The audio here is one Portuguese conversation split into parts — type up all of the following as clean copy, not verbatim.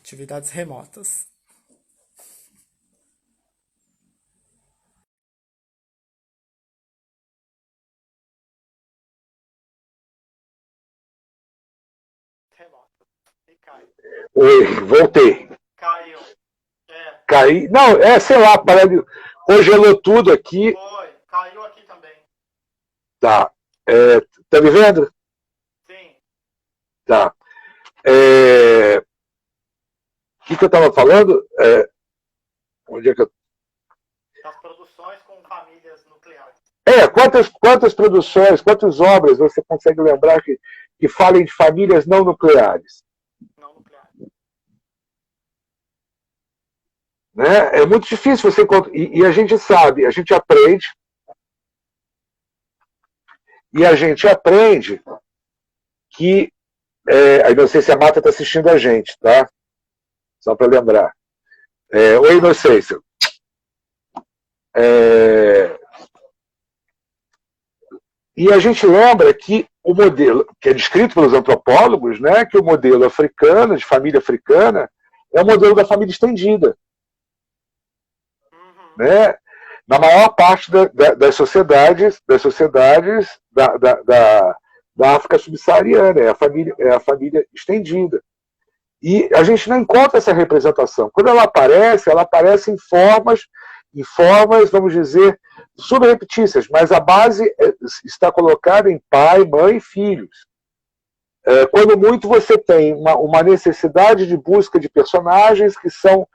atividades remotas. Oi, voltei. Caiu. Caí. Não, sei lá, congelou tudo aqui. Foi, caiu aqui também. Tá. Tá me vendo? Sim. Tá. O que eu estava falando? Onde é que eu... Das produções com famílias nucleares. Quantas produções, quantas obras você consegue lembrar que falem de famílias não nucleares? Não nucleares. Né? É muito difícil você... E a gente sabe, a gente aprende. E a gente aprende que... aí não sei se a Marta está assistindo a gente, tá? Só para lembrar. Oi, Inocência. E a gente lembra que o modelo, que é descrito pelos antropólogos, né, que o modelo africano, de família africana, é o modelo da família estendida. Uhum. Né? Na maior parte das sociedades da África subsaariana, é a família estendida. E a gente não encontra essa representação. Quando ela aparece em formas, vamos dizer, subreptícias, mas a base está colocada em pai, mãe e filhos. Quando muito você tem uma necessidade de busca de personagens que estão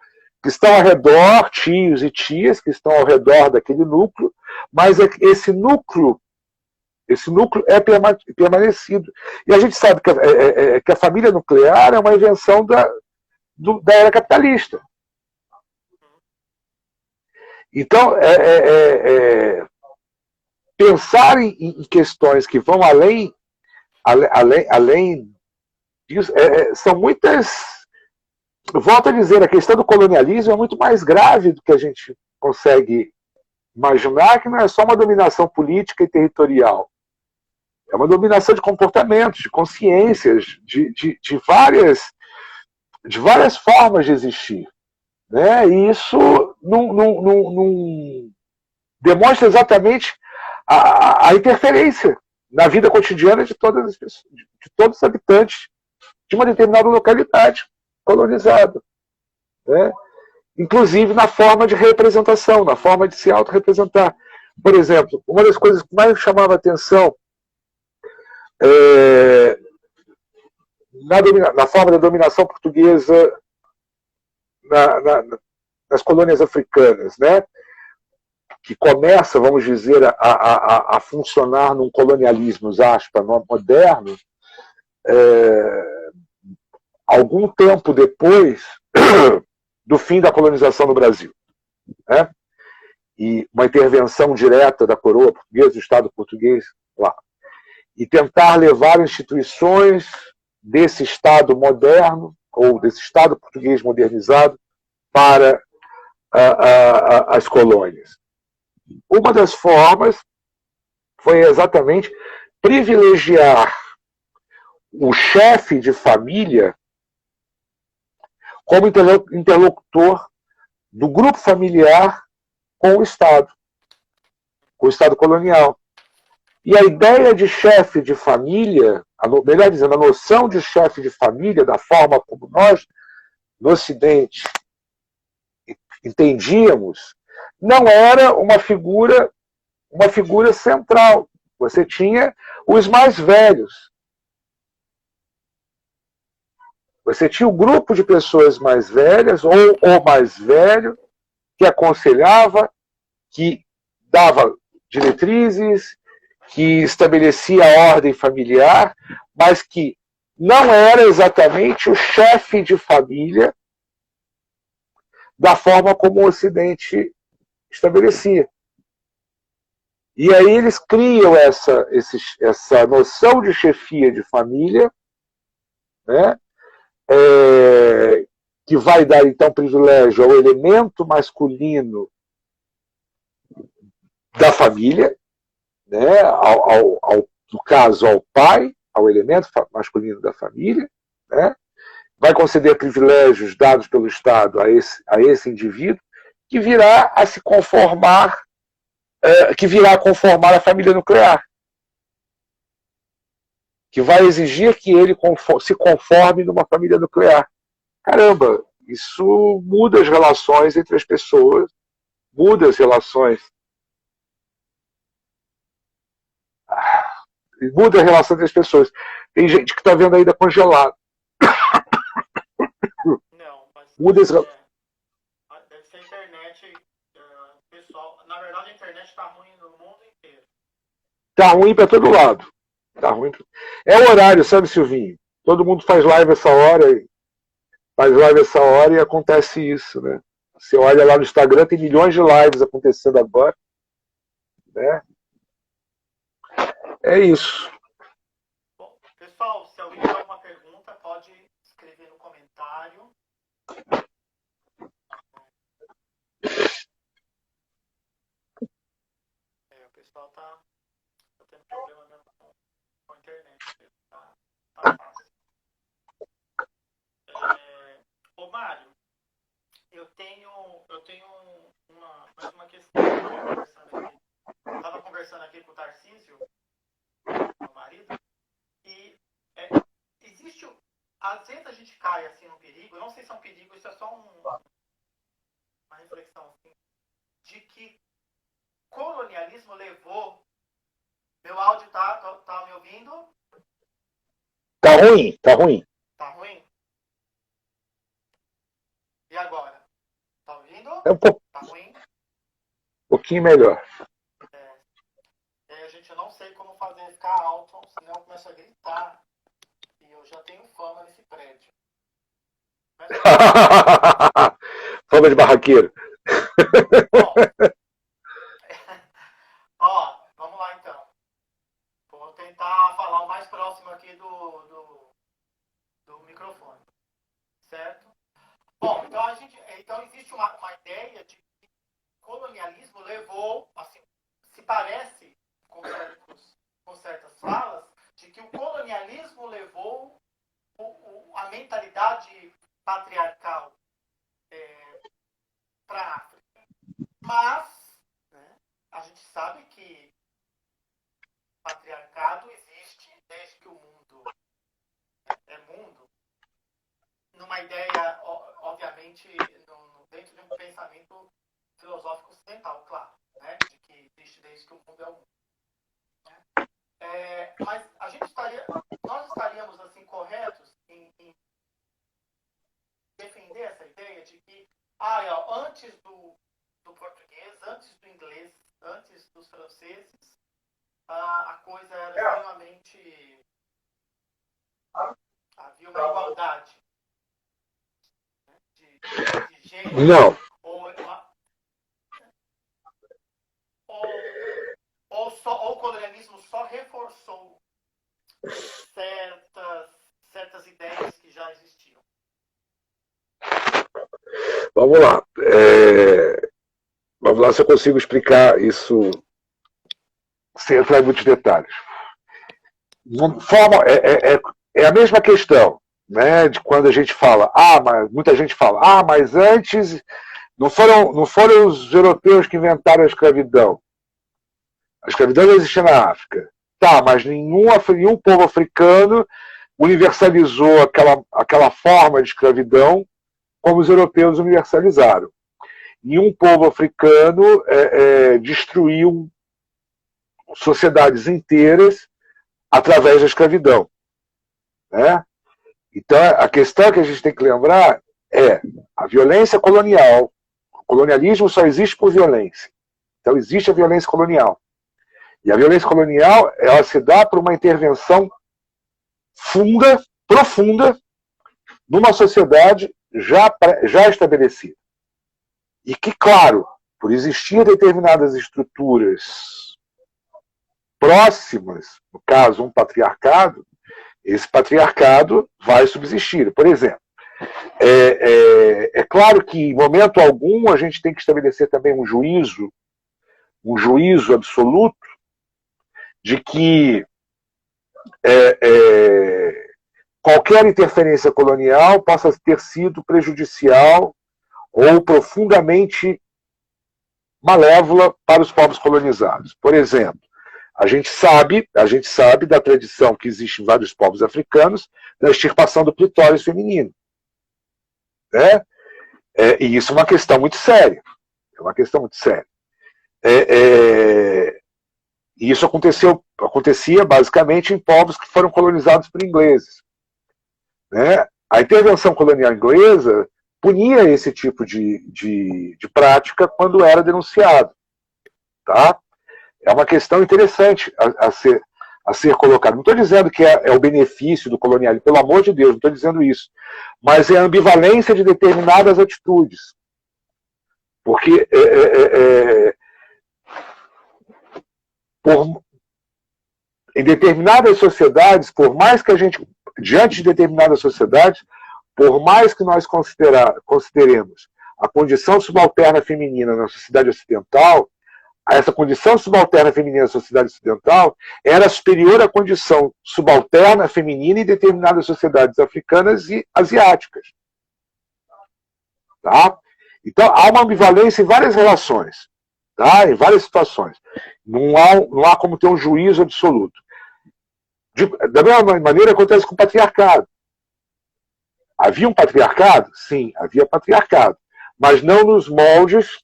ao redor, tios e tias, que estão ao redor daquele núcleo, mas esse núcleo é permanecido. E a gente sabe que a família nuclear é uma invenção da era capitalista. Então, pensar em questões que vão além disso, são muitas... Volto a dizer, a questão do colonialismo é muito mais grave do que a gente consegue imaginar, que não é só uma dominação política e territorial. É uma dominação de comportamentos, de consciências, de várias formas de existir. Né? E isso não demonstra exatamente a interferência na vida cotidiana de todas as pessoas, de todos os habitantes de uma determinada localidade colonizada. Né? Inclusive na forma de representação, na forma de se autorrepresentar. Por exemplo, uma das coisas que mais chamava a atenção na forma da dominação portuguesa nas colônias africanas, né? Que começa, vamos dizer, a funcionar num colonialismo, aspas, moderno, algum tempo depois do fim da colonização no Brasil. Né? E uma intervenção direta da coroa portuguesa, do Estado português lá. E tentar levar instituições desse Estado moderno, ou desse Estado português modernizado, para as colônias. Uma das formas foi exatamente privilegiar o chefe de família como interlocutor do grupo familiar com o Estado colonial. E a ideia de chefe de família, melhor dizendo, a noção de chefe de família, da forma como nós, no Ocidente, entendíamos, não era uma figura central. Você tinha os mais velhos. Você tinha um grupo de pessoas mais velhas, ou o mais velho, que aconselhava, que dava diretrizes, que estabelecia a ordem familiar, mas que não era exatamente o chefe de família da forma como o Ocidente estabelecia. E aí eles criam essa noção de chefia de família, né? Que vai dar, então, privilégio ao elemento masculino da família, né? No caso, ao pai, ao elemento masculino da família, né? vai conceder privilégios dados pelo Estado a esse indivíduo, que virá a se conformar, que virá a conformar a família nuclear, que vai exigir que ele se conforme numa família nuclear. Caramba, isso muda as relações entre as pessoas, muda as relações. Muda a relação entre as pessoas. Tem gente que está vendo ainda congelado. Não, mas muda as... deve ser a internet, pessoal. Na verdade, a internet está ruim no mundo inteiro. Tá ruim para todo lado. Tá ruim. É o horário, sabe, Silvinho? Todo mundo faz live essa hora e acontece isso, né? Você olha lá no Instagram, tem milhões de lives acontecendo agora, né? É isso. Bom, pessoal, se alguém tiver alguma pergunta, pode escrever no comentário. O pessoal tá tendo problema mesmo com a internet. Tá fácil. Ô, Mário, eu tenho mais uma questão. Estava conversando aqui com o Tarcísio, meu marido, e existe, às vezes a gente cai assim num perigo, eu não sei se é um perigo, isso é só uma reflexão assim, de que colonialismo levou. Meu áudio tá me ouvindo? Tá ruim, tá ruim. Tá ruim? E agora? Tá ouvindo? É Tá ruim? um pouquinho melhor. A gente não sei como fazer ficar alto, senão eu começo a gritar. E eu já tenho fama nesse prédio. Fama de barraqueiro. Bom, vamos lá então. Vou tentar falar o mais próximo aqui do microfone. Certo? Bom, então existe uma ideia de que o colonialismo levou, assim, se parece com certas falas, de que o colonialismo levou a mentalidade patriarcal para a África. Mas, né, a gente sabe que patriarcado existe desde que o mundo é mundo, numa ideia, obviamente, dentro de um pensamento filosófico ocidental, claro, né, de que existe desde que o mundo é o mundo. Mas nós estaríamos assim corretos em defender essa ideia de que antes do português, antes do inglês, antes dos franceses, a coisa era extremamente... havia uma igualdade, né, de gênero. Não. Ou o colonialismo só reforçou certas ideias que já existiam. Vamos lá. Vamos lá se eu consigo explicar isso sem entrar em muitos detalhes. É a mesma questão, né, de quando a gente fala, mas muita gente fala, mas antes não foram os europeus que inventaram a escravidão. A escravidão já existia na África. Tá, mas nenhum povo africano universalizou aquela forma de escravidão como os europeus universalizaram. Nenhum povo africano destruiu sociedades inteiras através da escravidão. Né? Então, a questão que a gente tem que lembrar é a violência colonial. O colonialismo só existe por violência. Então, existe a violência colonial. E a violência colonial, ela se dá por uma intervenção profunda, numa sociedade já estabelecida. E que, claro, por existir determinadas estruturas próximas, no caso, um patriarcado, esse patriarcado vai subsistir. Por exemplo, é claro que, em momento algum, a gente tem que estabelecer também um juízo absoluto de que qualquer interferência colonial possa ter sido prejudicial ou profundamente malévola para os povos colonizados. Por exemplo, a gente sabe da tradição que existe em vários povos africanos da extirpação do clitóris feminino. Né? E isso é uma questão muito séria. É uma questão muito séria. E isso acontecia basicamente em povos que foram colonizados por ingleses. Né? A intervenção colonial inglesa punia esse tipo de prática quando era denunciado. Tá? É uma questão interessante a ser colocada. Não estou dizendo que é o benefício do colonialismo, pelo amor de Deus, não estou dizendo isso. Mas é a ambivalência de determinadas atitudes. Porque em determinadas sociedades, por mais que a gente, diante de determinadas sociedades, por mais que nós consideremos a condição subalterna feminina na sociedade ocidental, essa condição subalterna feminina na sociedade ocidental era superior à condição subalterna feminina em determinadas sociedades africanas e asiáticas. Tá? Então, há uma ambivalência em várias relações, tá? Em várias situações. Não há como ter um juízo absoluto. Da mesma maneira acontece com o patriarcado. Havia um patriarcado? Sim, havia patriarcado. Mas não nos moldes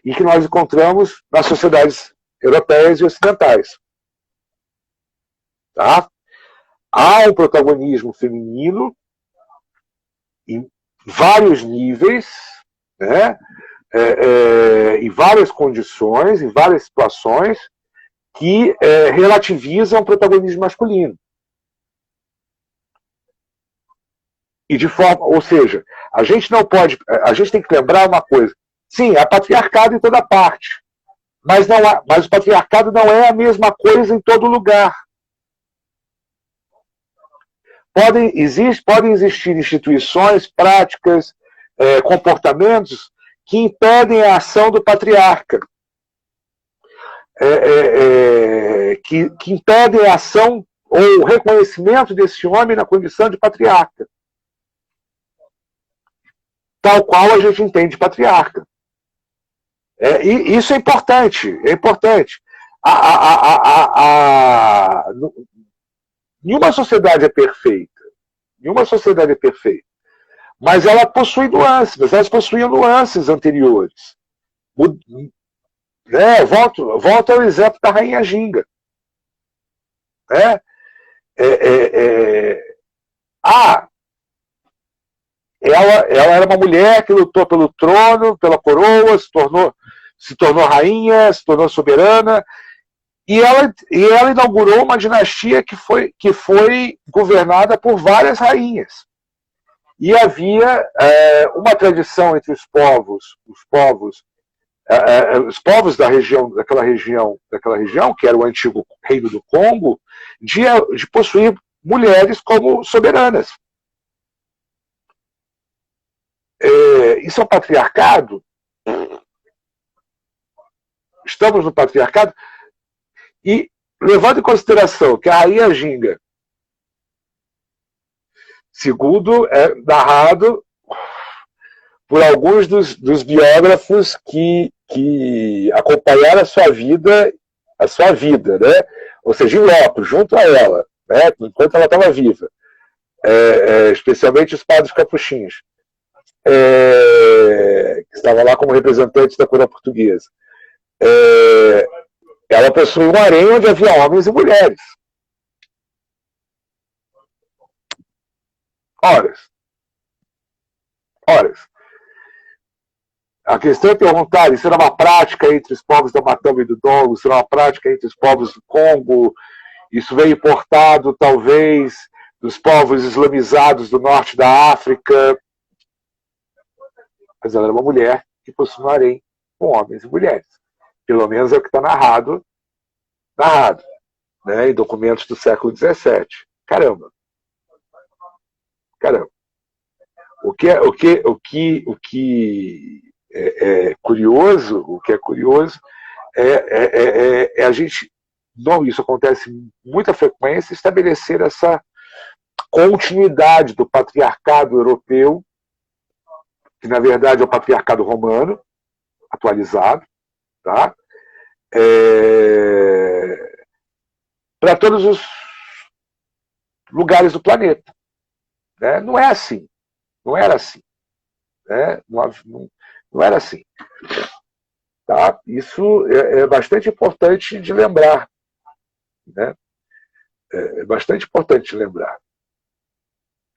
em que nós encontramos nas sociedades europeias e ocidentais. Tá? Há um protagonismo feminino em vários níveis, né? Em várias condições, em várias situações, que relativizam o protagonismo masculino. E de forma, ou seja, a gente tem que lembrar uma coisa. Sim, há patriarcado em toda parte, mas o patriarcado não é a mesma coisa em todo lugar. Podem existir instituições, práticas, comportamentos que impedem a ação do patriarca, que impedem a ação ou o reconhecimento desse homem na condição de patriarca, tal qual a gente entende patriarca. E isso é importante. Nenhuma sociedade é perfeita. Mas ela possui nuances, mas elas possuíam nuances anteriores. Volto ao exemplo da Rainha Ginga. Ela era uma mulher que lutou pelo trono, pela coroa, se tornou rainha, se tornou soberana, e ela inaugurou uma dinastia que foi governada por várias rainhas. E havia uma tradição entre os povos daquela região, que era o antigo reino do Congo, de possuir mulheres como soberanas. Isso é um patriarcado? Estamos no patriarcado? E levando em consideração que a Rainha Ginga, segundo é narrado por alguns dos biógrafos que acompanharam a sua vida, né? Ou seja, em loco, junto a ela, né? Enquanto ela estava viva, especialmente os padres capuchinhos, que estavam lá como representantes da coroa portuguesa. Ela possuía um harém onde havia homens e mulheres. Horas. A questão é perguntar, isso era uma prática entre os povos da Matamba e do Dongo, isso era uma prática entre os povos do Congo, isso veio importado, talvez, dos povos islamizados do norte da África. Mas ela era uma mulher que possuía um harém com homens e mulheres. Pelo menos é o que está narrado, né, em documentos do século XVII. Caramba. O que é curioso é a gente, não, isso acontece com muita frequência, estabelecer essa continuidade do patriarcado europeu, que na verdade é o patriarcado romano, atualizado, tá? Para todos os lugares do planeta. Né? Não é assim. Não era assim. Né? Não era assim. Tá? Isso é bastante importante de lembrar. Né? É bastante importante de lembrar.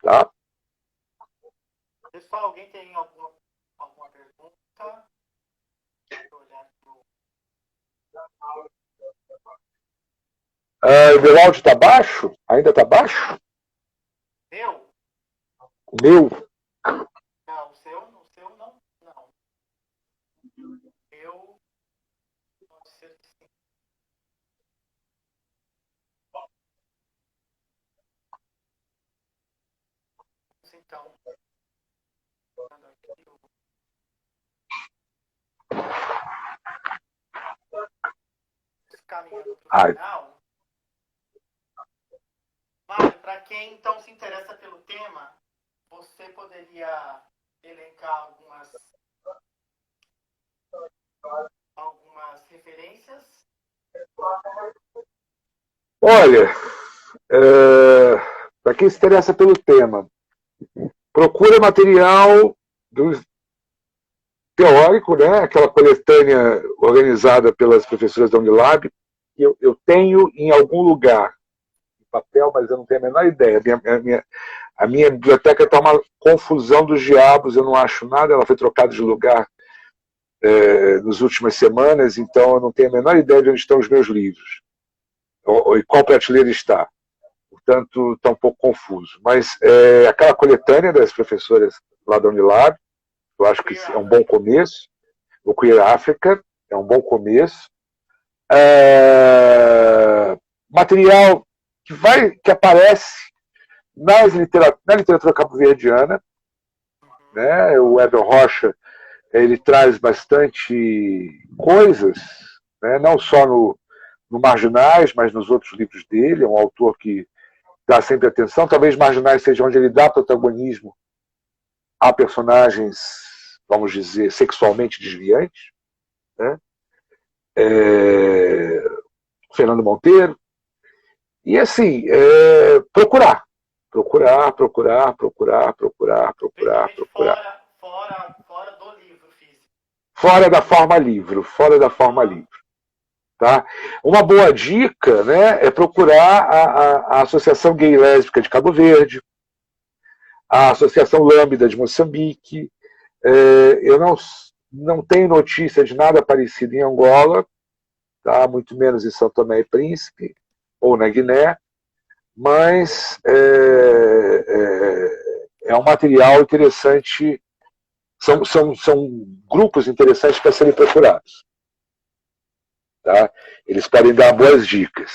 Tá? Pessoal, alguém tem alguma pergunta? Deixa eu olhar pro... Meu áudio está baixo? Ainda está baixo? Meu? O meu? Não, o seu não. Não. Eu... Pode ser que sim. Então... Caminhando para o final. Mário, para quem então se interessa pelo tema, você poderia elencar algumas referências? Olha, para quem se interessa pelo tema, procura material teórico, né? Aquela coletânea organizada pelas professoras da Unilab, que eu tenho em algum lugar, em papel, mas eu não tenho a menor ideia. A minha biblioteca está uma confusão dos diabos, eu não acho nada, ela foi trocada de lugar nas últimas semanas, então eu não tenho a menor ideia de onde estão os meus livros, ou em qual prateleira está. Portanto, está um pouco confuso. Mas aquela coletânea das professoras lá da Unilab, eu acho que é um bom começo. O Queer Africa é um bom começo. Material que aparece na literatura cabo-verdiana. Né? O Eber Rocha ele traz bastante coisas, né? Não só no Marginais, mas nos outros livros dele. É um autor que dá sempre atenção. Talvez Marginais seja onde ele dá protagonismo a personagens, vamos dizer, sexualmente desviantes. Né? Fernando Monteiro. E assim, procurar. Fora do livro físico. Fora da forma livro. Tá? Uma boa dica, né, é procurar a Associação Gay e Lésbica de Cabo Verde, a Associação Lambda de Moçambique. Eu não tenho notícia de nada parecido em Angola, tá? Muito menos em São Tomé e Príncipe, ou na Guiné, mas é um material interessante, são grupos interessantes para serem procurados. Tá? Eles podem dar boas dicas.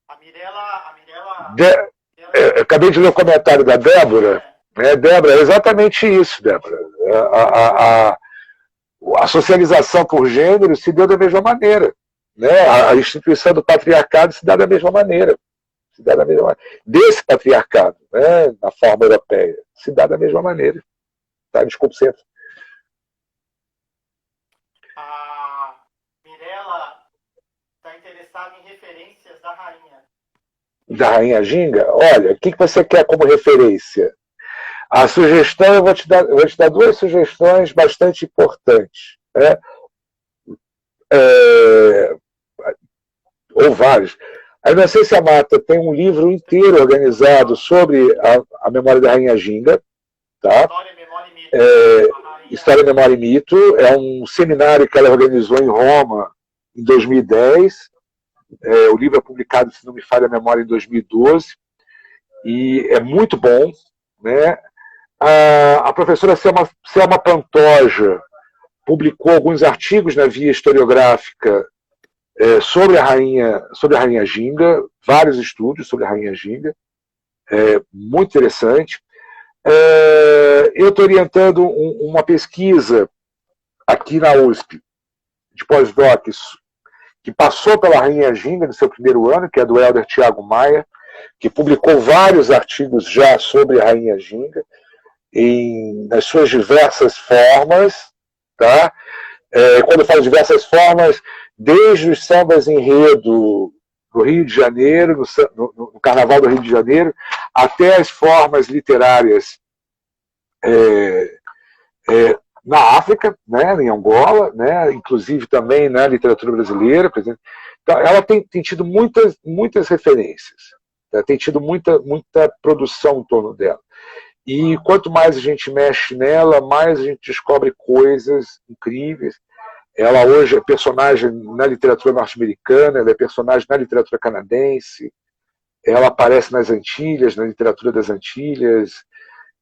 A Mirella... Eu acabei de ler o comentário da Débora. Débora, é exatamente isso, Débora. A socialização por gênero se deu da mesma maneira. Né? A instituição do patriarcado se dá da mesma maneira. Desse patriarcado, né? Na forma europeia, se dá da mesma maneira. Tá? Desculpe sempre. A Mirella está interessada em referências da rainha. Da Rainha Ginga? Olha, o que você quer como referência? A sugestão, eu vou te dar duas sugestões bastante importantes. Né? Ou vários. A Inocência Mata tem um livro inteiro organizado sobre a memória da Rainha Ginga. Tá? História, Memória e Mito. É um seminário que ela organizou em Roma em 2010. O livro é publicado, se não me falha a memória, em 2012. E é muito bom. Né? A professora Selma Pantoja publicou alguns artigos na Via Historiográfica sobre a Rainha Ginga, vários estudos sobre a Rainha Ginga, muito interessante. Eu estou orientando uma pesquisa aqui na USP, de pós-doc, que passou pela Rainha Ginga no seu primeiro ano, que é do Helder Tiago Maia, que publicou vários artigos já sobre a Rainha Ginga, nas suas diversas formas, tá? Quando eu falo diversas formas, desde os sambas enredo do Rio de Janeiro, no Carnaval do Rio de Janeiro, até as formas literárias na África, né, em Angola, né, inclusive também na literatura brasileira. Então, ela tem tido muitas referências, né, tem tido muita produção em torno dela. E quanto mais a gente mexe nela, mais a gente descobre coisas incríveis. Ela hoje é personagem na literatura norte-americana, ela é personagem na literatura canadense, ela aparece nas Antilhas, na literatura das Antilhas.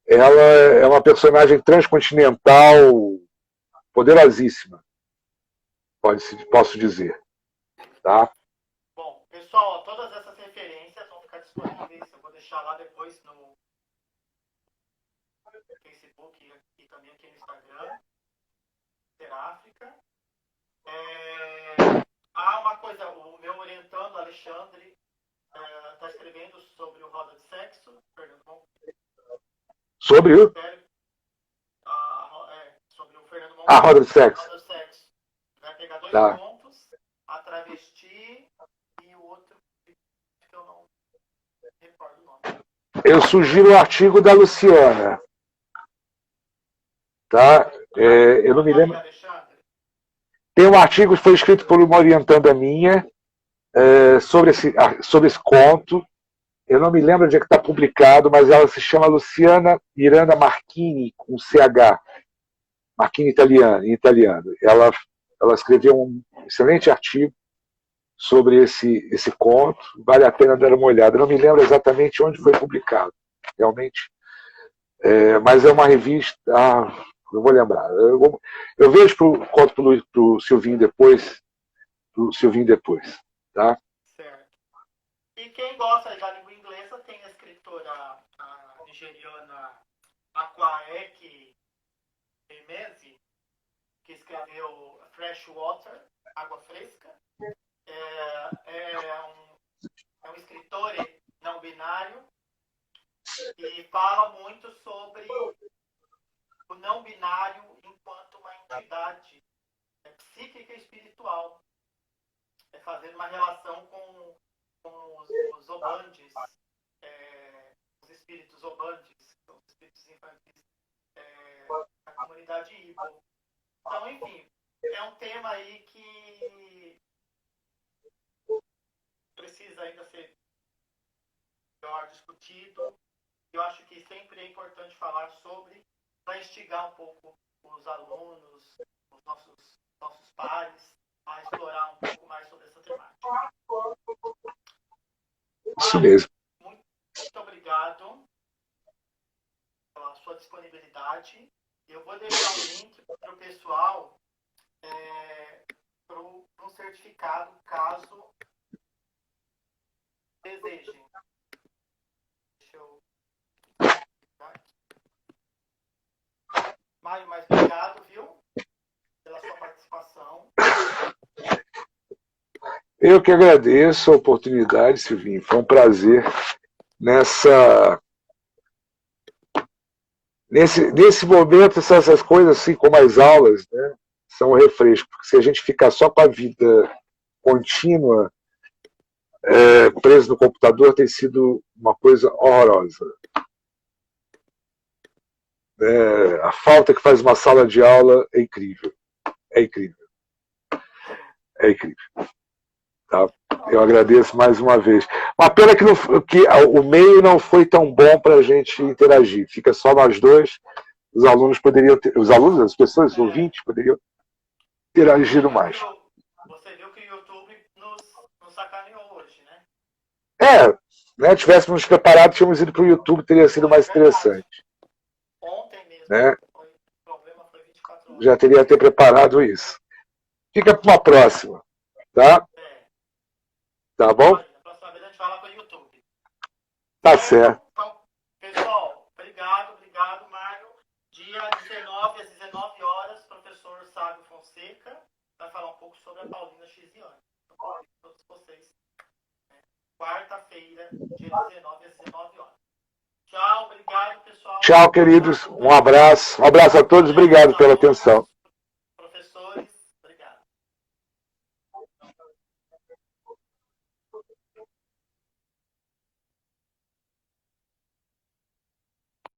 Ela é uma personagem transcontinental poderosíssima, posso dizer. Tá? Bom, pessoal, todas essas referências vão ficar disponíveis. Eu vou deixar lá depois no Facebook e também aqui no Instagram. África. Há uma coisa, o meu orientando, Alexandre, está escrevendo sobre o Roda de Sexo, Fernando. Sobre o? Sobre o Fernando A Roda de Sexo. Roda de Sexo. Vai pegar 2 pontos, a travesti e o outro que eu não recordo o nome. Eu sugiro o artigo da Luciana. Tá? Eu não me lembro. Tem um artigo que foi escrito por uma orientanda minha sobre esse conto. Eu não me lembro onde é que está publicado, mas ela se chama Luciana Miranda Marchini, com CH. Marchini em italiano. Ela escreveu um excelente artigo sobre esse conto. Vale a pena dar uma olhada. Eu não me lembro exatamente onde foi publicado. Realmente. Mas é uma revista... não vou lembrar. Eu vejo conto pro Silvinho depois. Tá? Certo. E quem gosta da língua inglesa tem a escritora a nigeriana Akwaeke Emezi, que escreveu Fresh Water, Água Fresca. É um escritor não binário e fala muito sobre o não binário enquanto uma entidade psíquica e espiritual, fazendo uma relação com os obandes, os espíritos obandes, os espíritos infantis da comunidade Igbo. Então, enfim, é um tema aí que precisa ainda ser melhor discutido. Eu acho que sempre é importante falar sobre, para instigar um pouco os alunos, os nossos pares, a explorar um pouco mais sobre essa temática. Isso mesmo. Muito obrigado pela sua disponibilidade. Eu vou deixar um link para o pessoal para um certificado, caso desejem. Deixa eu... Mário, mais obrigado, viu? Pela sua participação. Eu que agradeço a oportunidade, Silvinho. Foi um prazer nesse momento, essas coisas assim, como as aulas, né, são um refresco. Porque se a gente ficar só com a vida contínua, preso no computador, tem sido uma coisa horrorosa. A falta que faz uma sala de aula é incrível. É incrível. É incrível. Tá? Eu agradeço mais uma vez. Uma pena que o meio não foi tão bom para a gente interagir. Fica só nós dois. Os alunos poderiam ter, os alunos, as pessoas, os ouvintes, poderiam ter interagido mais. Você viu que o YouTube nos sacaneou hoje, né? Né, tivéssemos nos preparado, tínhamos ido para o YouTube, teria sido mais interessante. Ontem mesmo, né? O problema foi 24 horas. Já teria ter preparado isso. Fica para uma próxima. Tá? Tá bom? Na próxima vez a gente fala pelo YouTube. Tá certo. Então, pessoal, obrigado, Mário. Dia 19 às 19 horas, professor Sábio Fonseca vai falar um pouco sobre a Paulina Chiziane. todos vocês. Quarta-feira, dia 19, às 19 horas. Tchau, obrigado, pessoal. Tchau, queridos. Um abraço. Um abraço a todos. Obrigado pela atenção. Professores.